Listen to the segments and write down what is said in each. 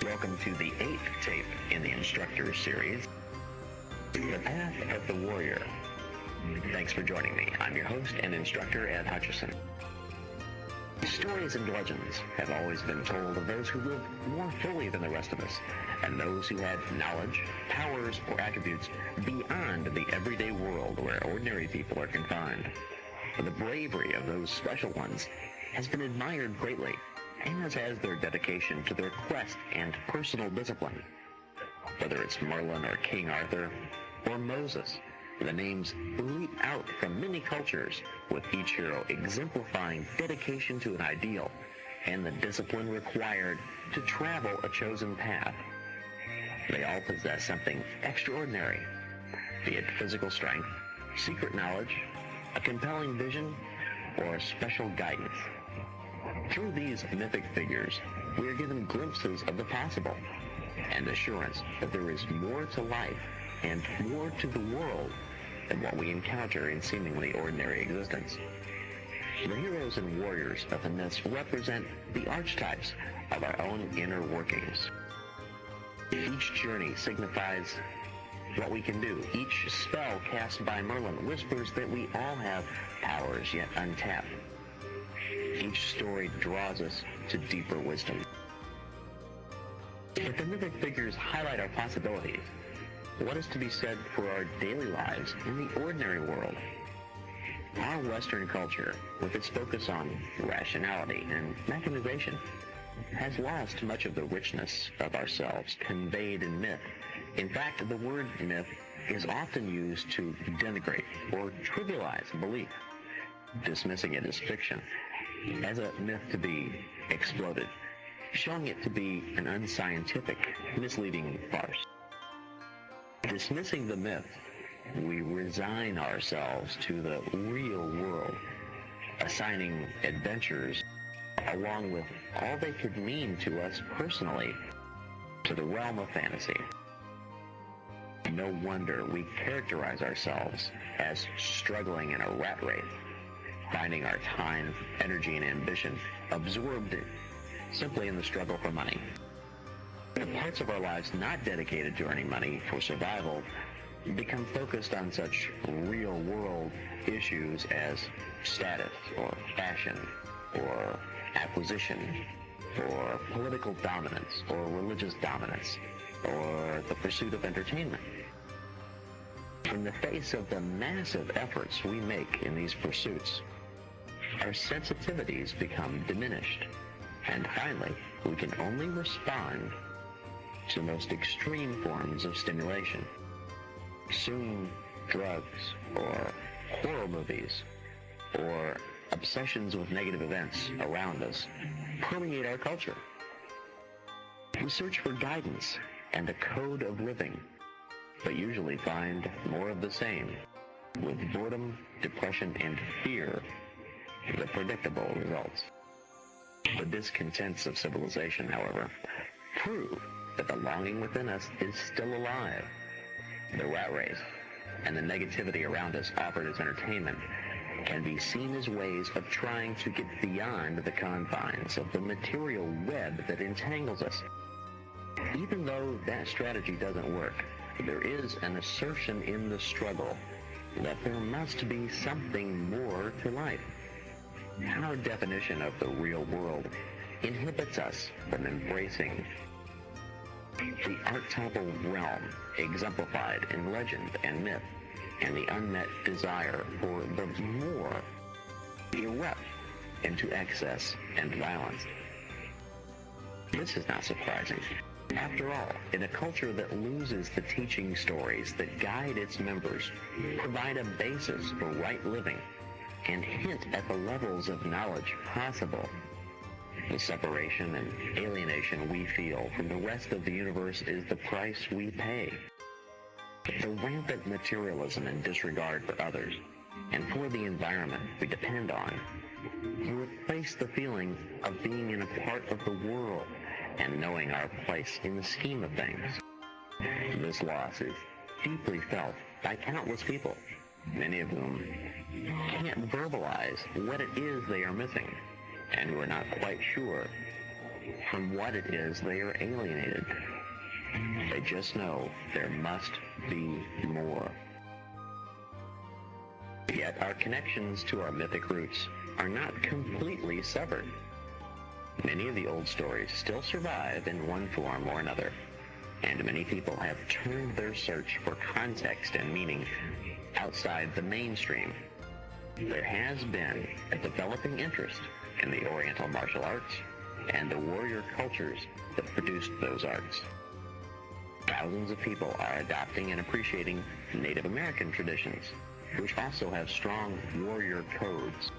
Welcome to the 8th tape in the Instructor series, The Path of the Warrior. Thanks for joining me. I'm your host and instructor, Ed Hutchison. Stories and legends have always been told of those who live more fully than the rest of us, and those who have knowledge, powers, or attributes beyond the everyday world where ordinary people are confined. The bravery of those special ones has been admired greatly, as has their dedication to their quest and personal discipline. Whether it's Merlin or King Arthur or Moses, the names leap out from many cultures, with each hero exemplifying dedication to an ideal and the discipline required to travel a chosen path. They all possess something extraordinary, be it physical strength, secret knowledge, a compelling vision, or special guidance. Through these mythic figures, we are given glimpses of the possible and assurance that there is more to life and more to the world than what we encounter in seemingly ordinary existence. The heroes and warriors of the myths represent the archetypes of our own inner workings. Each journey signifies what we can do. Each spell cast by Merlin whispers that we all have powers yet untapped. Each story draws us to deeper wisdom. If the mythic figures highlight our possibilities, what is to be said for our daily lives in the ordinary world? Our Western culture, with its focus on rationality and mechanization, has lost much of the richness of ourselves conveyed in myth. In fact, the word myth is often used to denigrate or trivialize belief, dismissing it as fiction, as a myth to be exploded, showing it to be an unscientific, misleading farce. Dismissing the myth, we resign ourselves to the real world, assigning adventures, along with all they could mean to us personally, to the realm of fantasy. No wonder we characterize ourselves as struggling in a rat race, finding our time, energy, and ambition absorbed simply in the struggle for money. The parts of our lives not dedicated to earning money for survival become focused on such real-world issues as status, or fashion, or acquisition, or political dominance, or religious dominance, or the pursuit of entertainment. In the face of the massive efforts we make in these pursuits, our sensitivities become diminished, and finally, we can only respond to the most extreme forms of stimulation. Soon, drugs, or horror movies, or obsessions with negative events around us permeate our culture. We search for guidance and a code of living, but usually find more of the same, with boredom, depression, and fear the predictable results. The discontents of civilization, however, prove that the longing within us is still alive. The rat race and the negativity around us offered as entertainment can be seen as ways of trying to get beyond the confines of the material web that entangles us. Even though that strategy doesn't work, there is an assertion in the struggle that there must be something more to life. Our definition of the real world inhibits us from embracing the archetypal realm exemplified in legend and myth, and the unmet desire for the more erupt into excess and violence. This is not surprising. After all, in a culture that loses the teaching stories that guide its members, provide a basis for right living, and hint at the levels of knowledge possible, the separation and alienation we feel from the rest of the universe is the price we pay. The rampant materialism and disregard for others, and for the environment we depend on, replace the feeling of being in a part of the world and knowing our place in the scheme of things. This loss is deeply felt by countless people, many of whom can't verbalize what it is they are missing, and who are not quite sure from what it is they are alienated. They just know there must be more. Yet our connections to our mythic roots are not completely severed. Many of the old stories still survive in one form or another, and many people have turned their search for context and meaning outside the mainstream. There has been a developing interest in the Oriental martial arts and the warrior cultures that produced those arts. Thousands of people are adopting and appreciating Native American traditions, which also have strong warrior codes.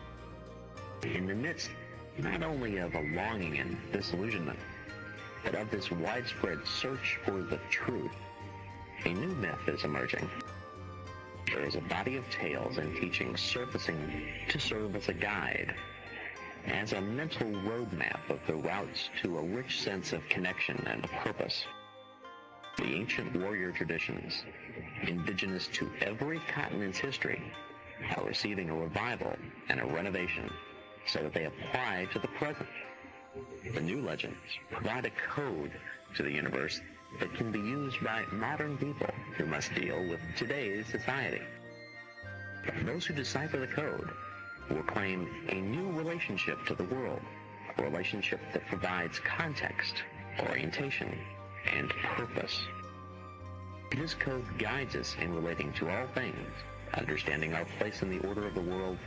In the midst not only of a longing and disillusionment, but of this widespread search for the truth, a new myth is emerging. There is a body of tales and teachings surfacing to serve as a guide, as a mental roadmap of the routes to a rich sense of connection and purpose. The ancient warrior traditions, indigenous to every continent's history, are receiving a revival and a renovation so that they apply to the present. The new legends provide a code to the universe that can be used by modern people who must deal with today's society. Those who decipher the code will claim a new relationship to the world, a relationship that provides context, orientation, and purpose. This code guides us in relating to all things, understanding our place in the order of the world,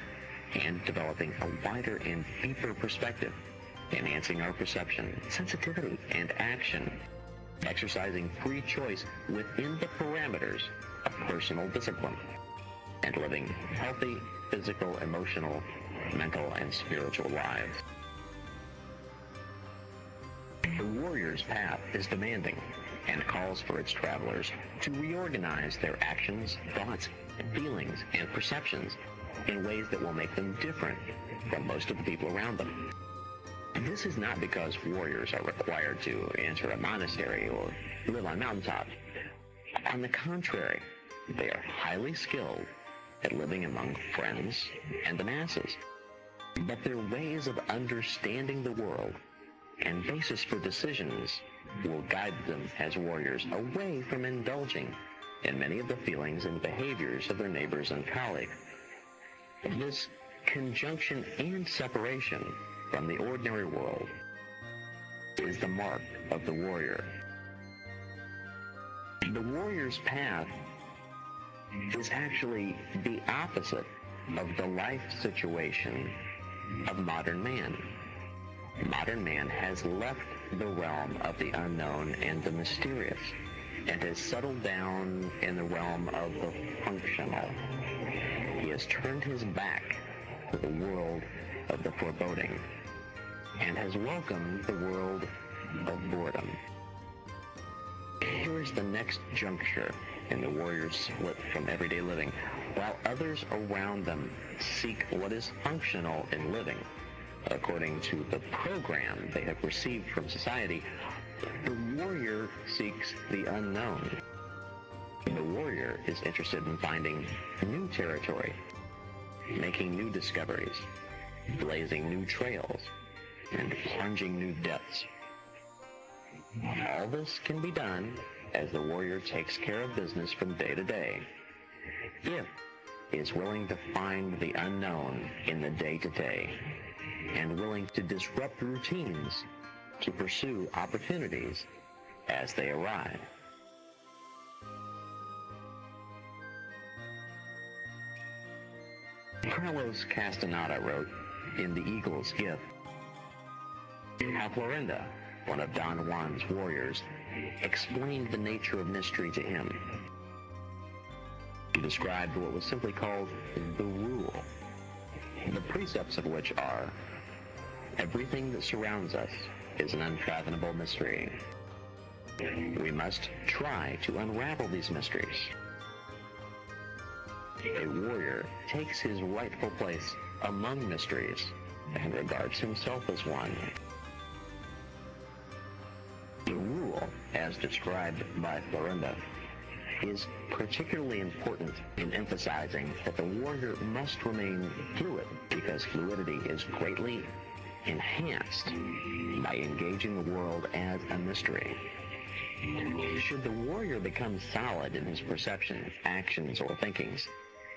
and developing a wider and deeper perspective, enhancing our perception, sensitivity, and action, exercising free choice within the parameters of personal discipline, and living healthy physical, emotional, mental, and spiritual lives. The warrior's path is demanding and calls for its travelers to reorganize their actions, thoughts, feelings, and perceptions in ways that will make them different from most of the people around them. This is not because warriors are required to enter a monastery or live on mountaintops. On the contrary, they are highly skilled at living among friends and the masses. But their ways of understanding the world and basis for decisions will guide them as warriors away from indulging in many of the feelings and behaviors of their neighbors and colleagues. This conjunction and separation from the ordinary world is the mark of the warrior. The warrior's path is actually the opposite of the life situation of modern man. Modern man has left the realm of the unknown and the mysterious and has settled down in the realm of the functional. He has turned his back to the world of the foreboding and has welcomed the world of boredom. Here is the next juncture in the warrior's split from everyday living. While others around them seek what is functional in living, according to the program they have received from society, the warrior seeks the unknown. The warrior is interested in finding new territory, making new discoveries, blazing new trails, and plunging new depths. All this can be done as the warrior takes care of business from day to day, if he is willing to find the unknown in the day-to-day and willing to disrupt routines to pursue opportunities as they arrive. Carlos Castaneda wrote in The Eagle's Gift how Florinda, one of Don Juan's warriors, explained the nature of mystery to him. He described what was simply called the rule, the precepts of which are: everything that surrounds us is an unfathomable mystery. We must try to unravel these mysteries. A warrior takes his rightful place among mysteries and regards himself as one. The rule, as described by Florinda, is particularly important in emphasizing that the warrior must remain fluid, because fluidity is greatly enhanced by engaging the world as a mystery. Should the warrior become solid in his perceptions, actions, or thinkings,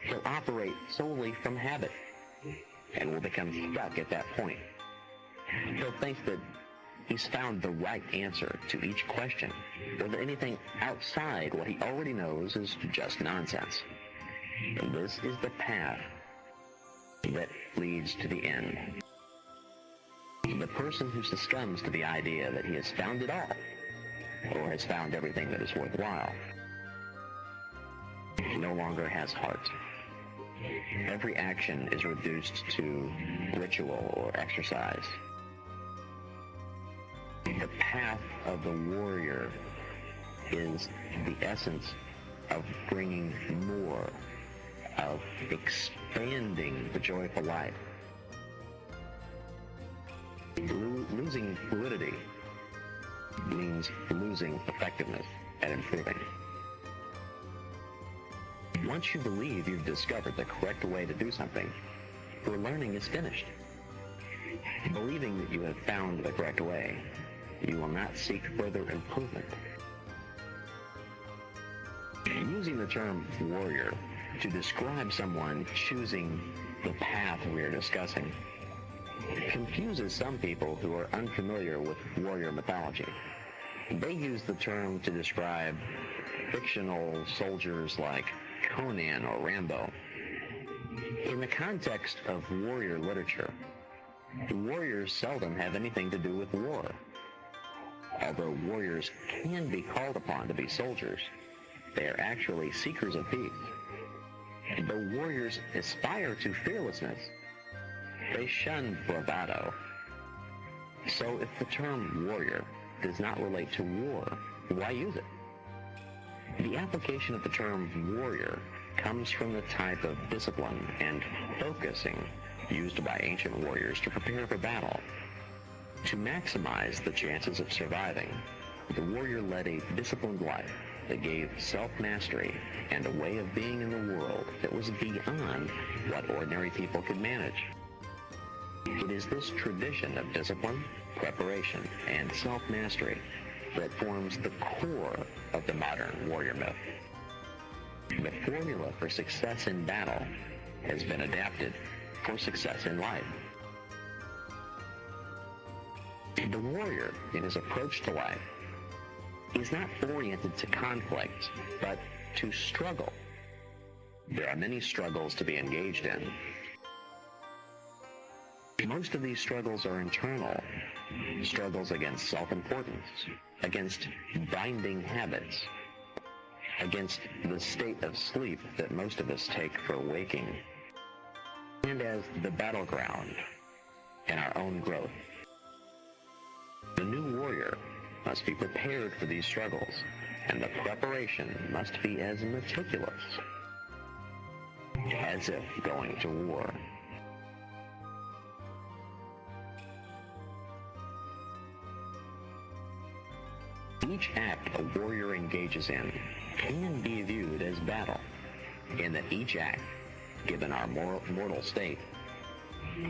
he'll operate solely from habit and will become stuck at that point. He'll think that he's found the right answer to each question, or that anything outside what he already knows is just nonsense. And this is the path that leads to the end. The person who succumbs to the idea that he has found it all, or has found everything that is worthwhile, no longer has heart. Every action is reduced to ritual or exercise. The path of the warrior is the essence of bringing more, of expanding the joyful life. Losing fluidity means losing effectiveness at improving. Once you believe you've discovered the correct way to do something, your learning is finished. Believing that you have found the correct way, you will not seek further improvement. Using the term warrior to describe someone choosing the path we are discussing confuses some people who are unfamiliar with warrior mythology. They use the term to describe fictional soldiers like Conan or Rambo. In the context of warrior literature, warriors seldom have anything to do with war. Although warriors can be called upon to be soldiers, they are actually seekers of peace. Though warriors aspire to fearlessness, they shun bravado. So if the term warrior does not relate to war, why use it? The application of the term warrior comes from the type of discipline and focusing used by ancient warriors to prepare for battle. To maximize the chances of surviving, the warrior led a disciplined life that gave self-mastery and a way of being in the world that was beyond what ordinary people could manage. It is this tradition of discipline, preparation, and self-mastery that forms the core of the modern warrior myth. The formula for success in battle has been adapted for success in life. The warrior, in his approach to life, is not oriented to conflict, but to struggle. There are many struggles to be engaged in. Most of these struggles are internal, struggles against self-importance, against binding habits, against the state of sleep that most of us take for waking, and as the battleground in our own growth. The new warrior must be prepared for these struggles, and the preparation must be as meticulous as if going to war. Each act a warrior engages in can be viewed as battle, in that each act, given our mortal state,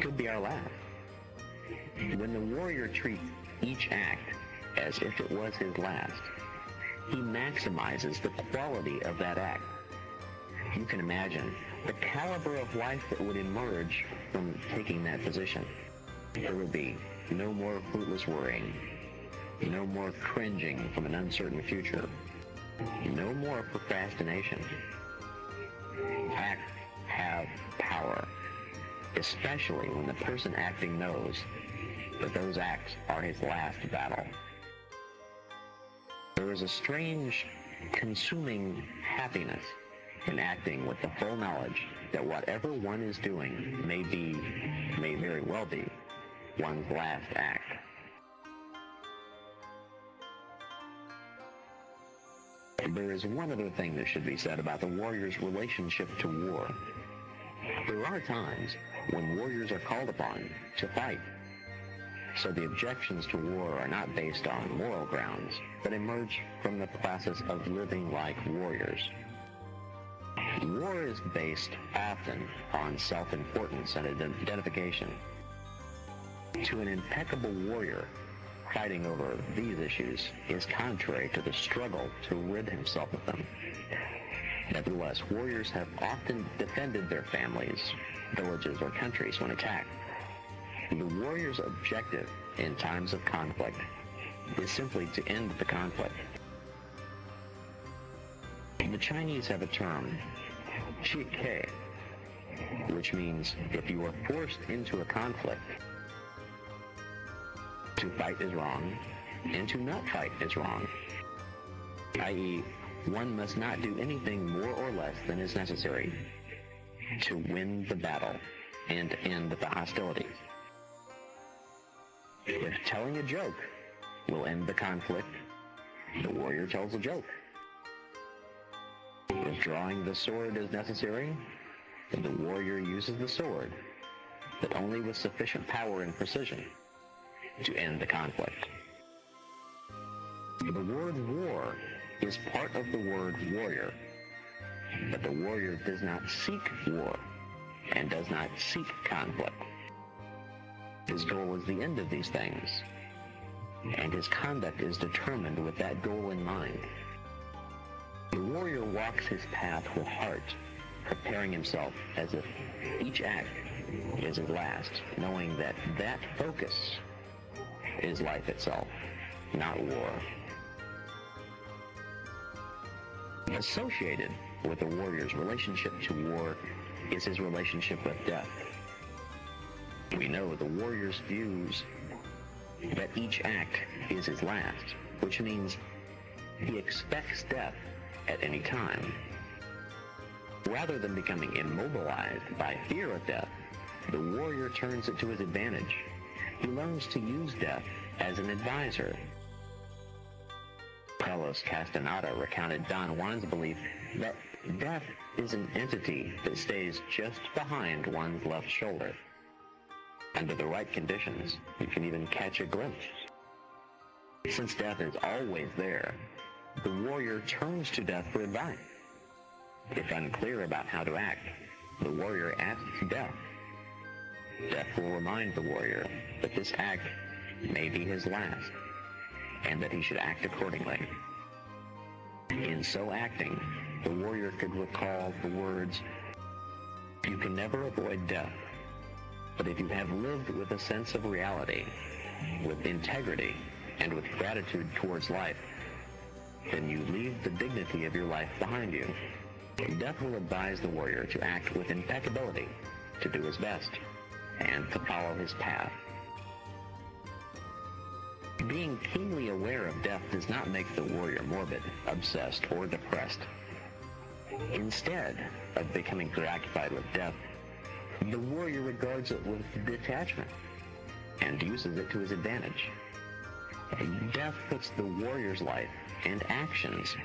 could be our last. When the warrior treats each act as if it was his last, he maximizes the quality of that act. You can imagine the caliber of life that would emerge from taking that position. There would be no more fruitless worrying, no more cringing from an uncertain future, no more procrastination. Acts have power, especially when the person acting knows that those acts are his last battle. There is a strange, consuming happiness in acting with the full knowledge that whatever one is doing may very well be one's last act. There is one other thing that should be said about the warrior's relationship to war. There are times when warriors are called upon to fight. So the objections to war are not based on moral grounds, but emerge from the process of living like warriors. War is based often on self-importance and identification. To an impeccable warrior, fighting over these issues is contrary to the struggle to rid himself of them. Nevertheless, warriors have often defended their families, villages, or countries when attacked. The warrior's objective in times of conflict is simply to end the conflict. The Chinese have a term, "qi-ke," which means if you are forced into a conflict, to fight is wrong, and to not fight is wrong. I.e., one must not do anything more or less than is necessary to win the battle and end the hostilities. If telling a joke will end the conflict, the warrior tells a joke. If drawing the sword is necessary, the warrior uses the sword, but only with sufficient power and precision to end the conflict. The word war is part of the word warrior, but the warrior does not seek war and does not seek conflict. His goal is the end of these things, and his conduct is determined with that goal in mind. The warrior walks his path with heart, preparing himself as if each act is his last, knowing that that focus is life itself, not war. Associated with the warrior's relationship to war is his relationship with death. We know the warrior's views that each act is his last, which means he expects death at any time. Rather than becoming immobilized by fear of death, the warrior turns it to his advantage. He learns to use death as an advisor. Carlos Castaneda recounted Don Juan's belief that death is an entity that stays just behind one's left shoulder. Under the right conditions, you can even catch a glimpse. Since death is always there, the warrior turns to death for advice. If unclear about how to act, the warrior asks death. Death will remind the warrior that this act may be his last, and that he should act accordingly. In so acting, the warrior could recall the words, "You can never avoid death, but if you have lived with a sense of reality, with integrity, and with gratitude towards life, then you leave the dignity of your life behind you." Death will advise the warrior to act with impeccability, to do his best, and to follow his path. Being keenly aware of death does not make the warrior morbid, obsessed, or depressed. Instead of becoming preoccupied with death, the warrior regards it with detachment and uses it to his advantage. Death puts the warrior's life and actions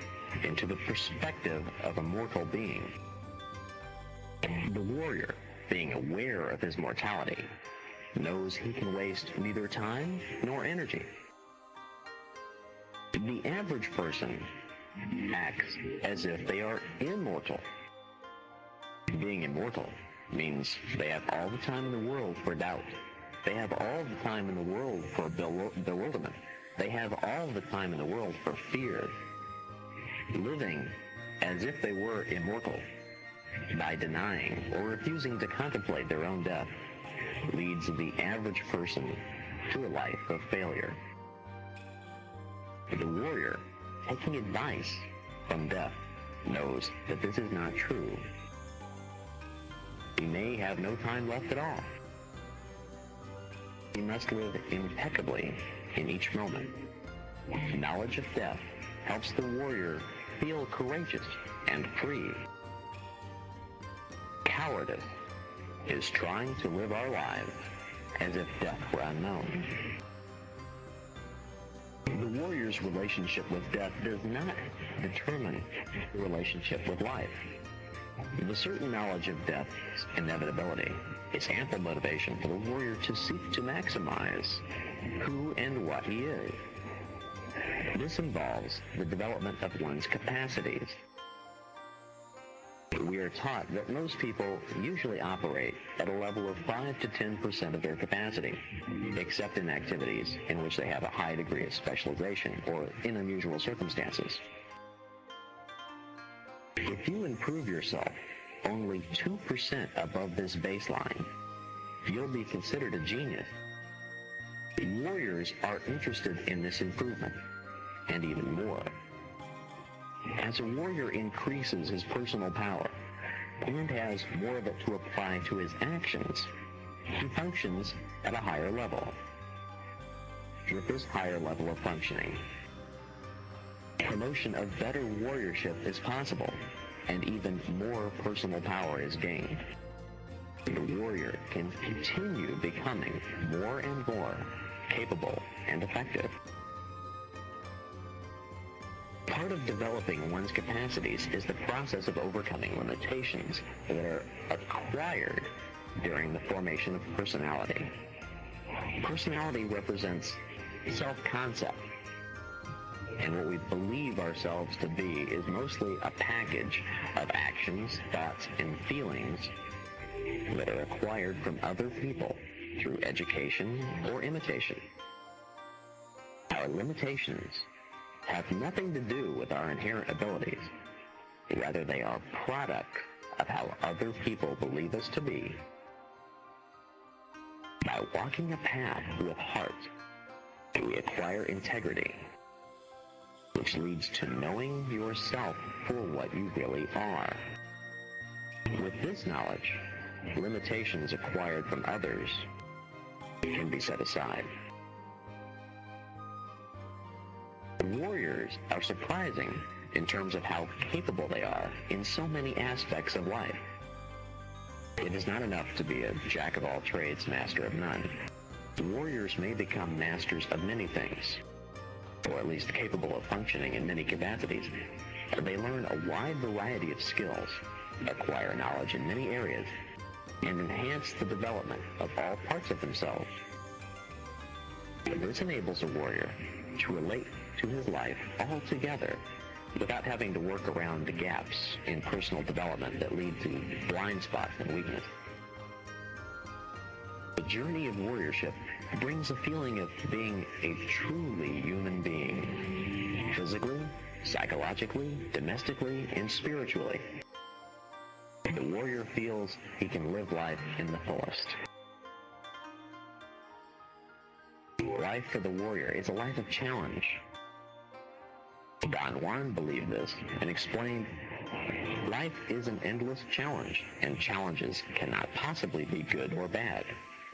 into the perspective of a mortal being. The warrior, being aware of his mortality, knows he can waste neither time nor energy. The average person acts as if they are immortal. Being immortal means they have all the time in the world for doubt. They have all the time in the world for bewilderment. They have all the time in the world for fear. Living as if they were immortal, by denying or refusing to contemplate their own death, leads the average person to a life of failure. The warrior, taking advice from death, knows that this is not true. He may have no time left at all. He must live impeccably in each moment. Knowledge of death helps the warrior feel courageous and free. Cowardice is trying to live our lives as if death were unknown. The warrior's relationship with death does not determine the relationship with life. The certain knowledge of death's inevitability is ample motivation for the warrior to seek to maximize who and what he is. This involves the development of one's capacities. We are taught that most people usually operate at a level of 5 to 10% of their capacity, except in activities in which they have a high degree of specialization or in unusual circumstances. If you improve yourself only 2% above this baseline, you'll be considered a genius. Warriors are interested in this improvement, and even more. As a warrior increases his personal power and has more of it to apply to his actions, he functions at a higher level. With this higher level of functioning, promotion of better warriorship is possible, and even more personal power is gained. The warrior can continue becoming more and more capable and effective. Part of developing one's capacities is the process of overcoming limitations that are acquired during the formation of personality. Personality represents self-concept, and what we believe ourselves to be is mostly a package of actions, thoughts, and feelings that are acquired from other people through education or imitation. Our limitations have nothing to do with our inherent abilities. Rather, they are a product of how other people believe us to be. By walking a path with heart, we acquire integrity, which leads to knowing yourself for what you really are. With this knowledge, limitations acquired from others can be set aside. Warriors are surprising in terms of how capable they are in so many aspects of life. It is not enough to be a jack of all trades, master of none. Warriors may become masters of many things, or at least capable of functioning in many capacities. They learn a wide variety of skills, acquire knowledge in many areas, and enhance the development of all parts of themselves. This enables a warrior to relate to his life altogether without having to work around the gaps in personal development that lead to blind spots and weakness. The journey of warriorship brings a feeling of being a truly human being, physically, psychologically, domestically, and spiritually. The warrior feels he can live life in the fullest. Life for the warrior is a life of challenge. Don Juan believed this and explained, life is an endless challenge, and challenges cannot possibly be good or bad.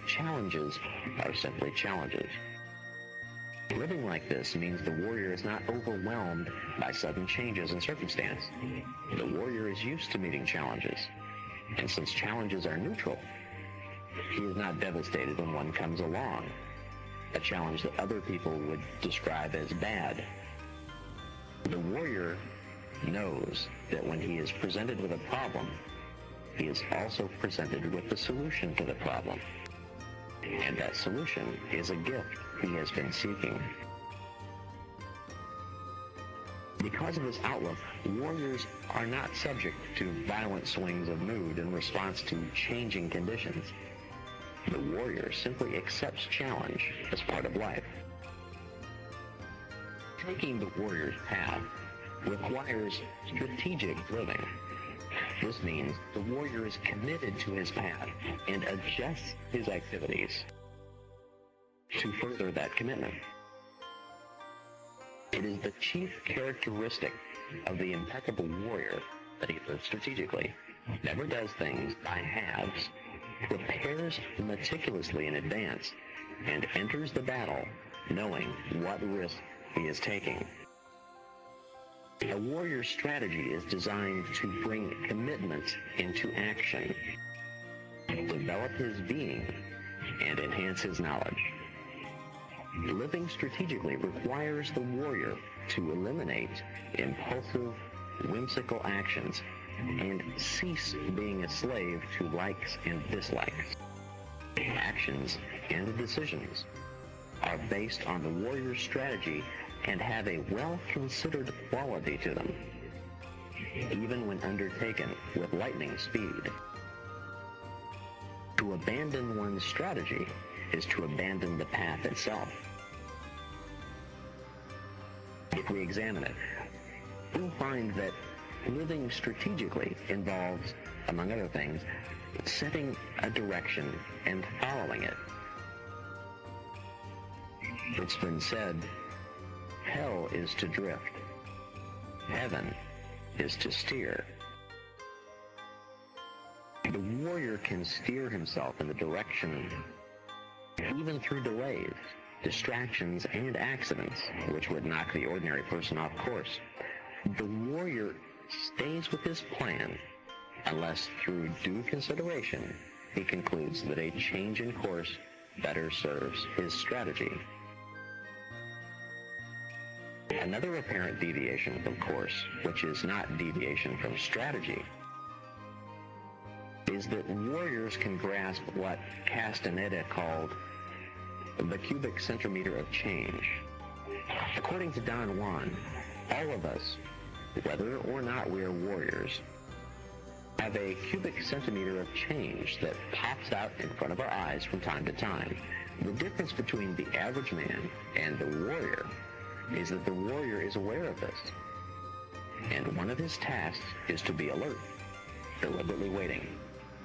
Challenges are simply challenges. Living like this means the warrior is not overwhelmed by sudden changes in circumstance. The warrior is used to meeting challenges, and since challenges are neutral, he is not devastated when one comes along, a challenge that other people would describe as bad. The warrior knows that when he is presented with a problem, he is also presented with the solution to the problem. And that solution is a gift he has been seeking. Because of this outlook, warriors are not subject to violent swings of mood in response to changing conditions. The warrior simply accepts challenge as part of life. Taking the warrior's path requires strategic living. This means the warrior is committed to his path and adjusts his activities to further that commitment. It is the chief characteristic of the impeccable warrior that he lives strategically, never does things by halves, prepares meticulously in advance, and enters the battle knowing what risk he is taking. A warrior's strategy is designed to bring commitment into action, develop his being, and enhance his knowledge. Living strategically requires the warrior to eliminate impulsive, whimsical actions and cease being a slave to likes and dislikes. Actions and decisions are based on the warrior's strategy and have a well-considered quality to them. even when undertaken with lightning speed. To abandon one's strategy is to abandon the path itself. If we examine it, we'll find that living strategically involves, among other things, setting a direction and following it. It's been said, hell is to drift, heaven is to steer. The warrior can steer himself in the direction, even through delays, distractions, and accidents, which would knock the ordinary person off course. The warrior stays with his plan unless, through due consideration, he concludes that a change in course better serves his strategy. Another apparent deviation from course, which is not deviation from strategy, is that warriors can grasp what Castaneda called the cubic centimeter of change. According to Don Juan, all of us, whether or not we are warriors, have a cubic centimeter of change that pops out in front of our eyes from time to time. The difference between the average man and the warrior is that the warrior is aware of this, and one of his tasks is to be alert, deliberately waiting,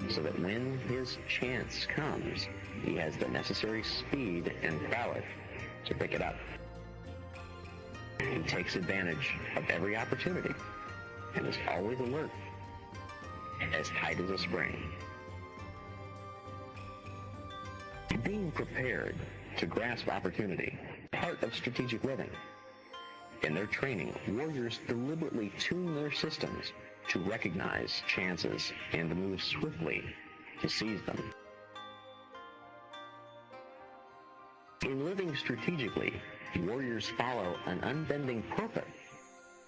so that when his chance comes, he has the necessary speed and prowess to pick it up. He takes advantage of every opportunity and is always alert, as tight as a spring. Being prepared to grasp opportunity, part of strategic living. In their training, warriors deliberately tune their systems to recognize chances and to move swiftly to seize them. In living strategically, warriors follow an unbending purpose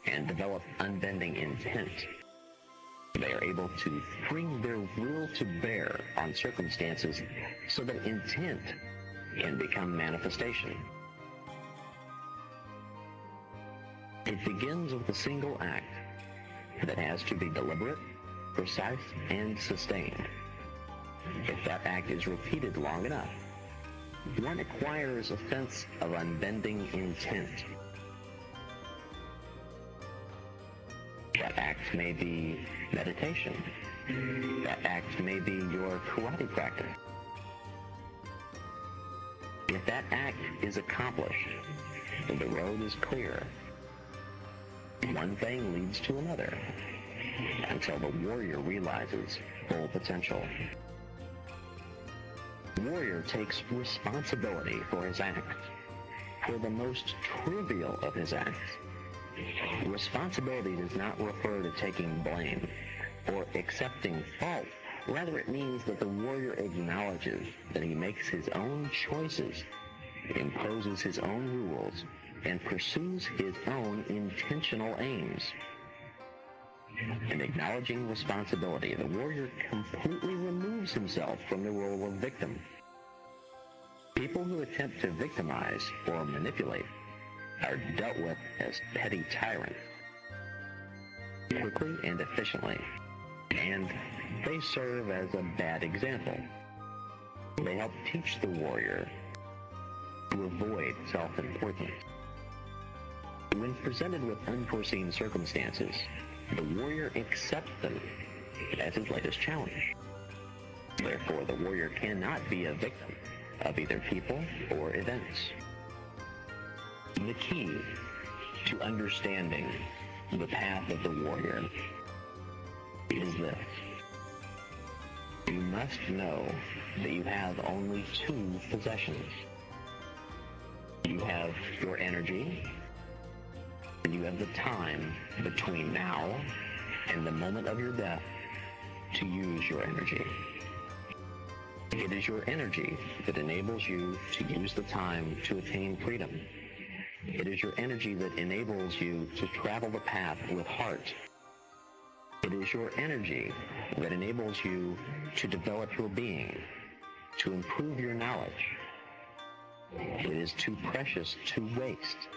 and develop unbending intent. They are able to bring their will to bear on circumstances so that intent can become manifestation. It begins with a single act that has to be deliberate, precise, and sustained. If that act is repeated long enough, one acquires a sense of unbending intent. That act may be meditation. That act may be your karate practice. If that act is accomplished, the road is clear. One thing leads to another, until the warrior realizes full potential. The warrior takes responsibility for his acts, for the most trivial of his acts. Responsibility does not refer to taking blame or accepting fault. Rather, it means that the warrior acknowledges that he makes his own choices, imposes his own rules, and pursues his own intentional aims. In acknowledging responsibility, the warrior completely removes himself from the role of victim. People who attempt to victimize or manipulate are dealt with as petty tyrants, quickly and efficiently, and they serve as a bad example. They help teach the warrior to avoid self-importance. When presented with unforeseen circumstances, the warrior accepts them as his latest challenge. Therefore, the warrior cannot be a victim of either people or events. The key to understanding the path of the warrior is this. You must know that you have only two possessions. You have your energy, and you have the time between now and the moment of your death to use your energy. It is your energy that enables you to use the time to attain freedom. It is your energy that enables you to travel the path with heart. It is your energy that enables you to develop your being, to improve your knowledge. It is too precious to waste.